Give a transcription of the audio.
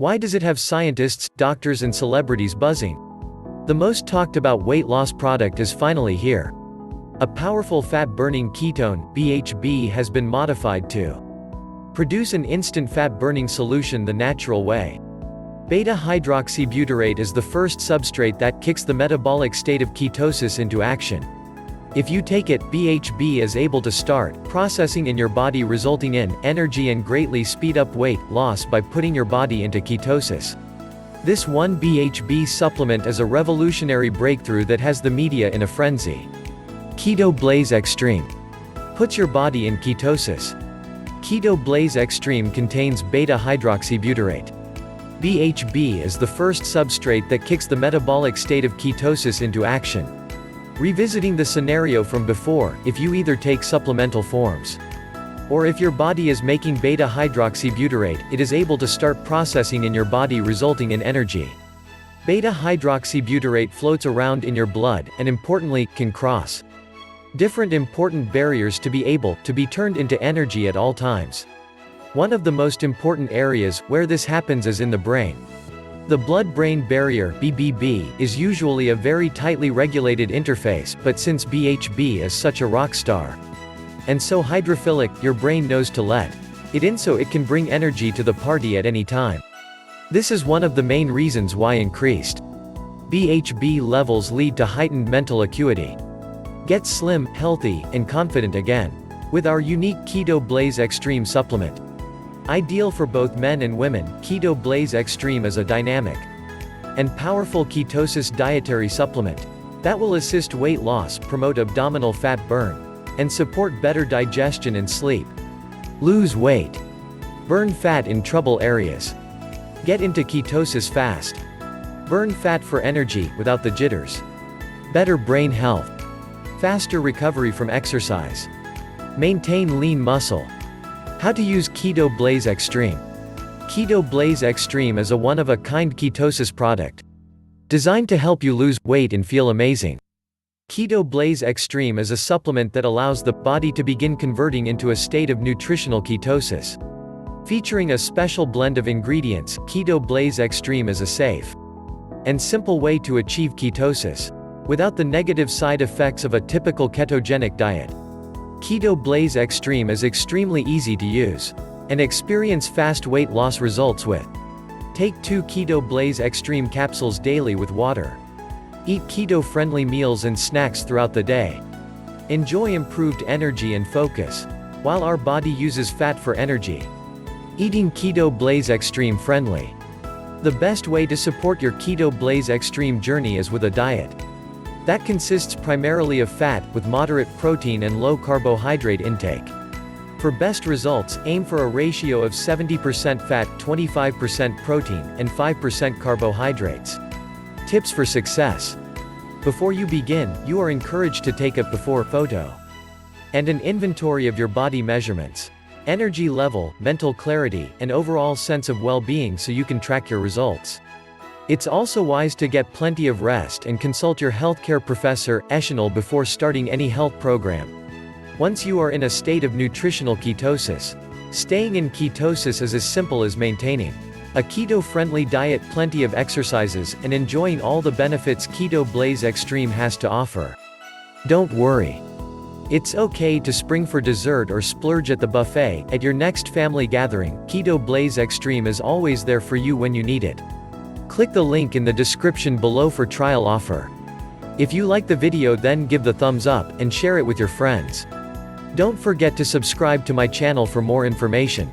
Why does it have scientists, doctors and celebrities buzzing? The most talked about weight loss product is finally here. A powerful fat-burning ketone, BHB, has been modified to produce an instant fat-burning solution the natural way. Beta-hydroxybutyrate is the first substrate that kicks the metabolic state of ketosis into action. If you take it, BHB is able to start processing in your body, resulting in energy and greatly speed up weight loss by putting your body into ketosis. This one BHB supplement is a revolutionary breakthrough that has the media in a frenzy. Keto Blaze Xtreme puts your body in ketosis. Keto Blaze Xtreme contains beta-hydroxybutyrate. BHB is the first substrate that kicks the metabolic state of ketosis into action. Revisiting the scenario from before, if you either take supplemental forms, or if your body is making beta-hydroxybutyrate, it is able to start processing in your body, resulting in energy. Beta-hydroxybutyrate floats around in your blood, and importantly, can cross different important barriers to be able to be turned into energy at all times. One of the most important areas where this happens is in the brain. The blood-brain barrier (BBB) is usually a very tightly regulated interface, but since BHB is such a rock star and so hydrophilic, your brain knows to let it in so it can bring energy to the party at any time. This is one of the main reasons why increased BHB levels lead to heightened mental acuity. Get slim, healthy, and confident again with our unique Keto Blaze Xtreme supplement. Ideal for both men and women, Keto Blaze Xtreme is a dynamic and powerful ketosis dietary supplement that will assist weight loss, promote abdominal fat burn, and support better digestion and sleep. Lose weight. Burn fat in trouble areas. Get into ketosis fast. Burn fat for energy, without the jitters. Better brain health. Faster recovery from exercise. Maintain lean muscle. How to use Keto Blaze Xtreme. Keto Blaze Xtreme is a one-of-a-kind ketosis product designed to help you lose weight and feel amazing. Keto Blaze Xtreme is a supplement that allows the body to begin converting into a state of nutritional ketosis. Featuring a special blend of ingredients, Keto Blaze Xtreme is a safe and simple way to achieve ketosis without the negative side effects of a typical ketogenic diet. Keto Blaze Xtreme is extremely easy to use and experience fast weight loss results with. Take 2 Keto Blaze Xtreme capsules daily with water. Eat keto-friendly meals and snacks throughout the day. Enjoy improved energy and focus while our body uses fat for energy. Eating Keto Blaze Xtreme friendly. The best way to support your Keto Blaze Xtreme journey is with a diet that consists primarily of fat, with moderate protein and low carbohydrate intake. For best results, aim for a ratio of 70% fat, 25% protein, and 5% carbohydrates. Tips for success. Before you begin, you are encouraged to take a before photo and an inventory of your body measurements, energy level, mental clarity, and overall sense of well-being so you can track your results. It's also wise to get plenty of rest and consult your healthcare professional before starting any health program. Once you are in a state of nutritional ketosis, staying in ketosis is as simple as maintaining a keto-friendly diet, plenty of exercises, and enjoying all the benefits Keto Blaze Xtreme has to offer. Don't worry. It's okay to spring for dessert or splurge at the buffet at your next family gathering. Keto Blaze Xtreme is always there for you when you need it. Click the link in the description below for trial offer. If you like the video, then give the thumbs up and share it with your friends. Don't forget to subscribe to my channel for more information.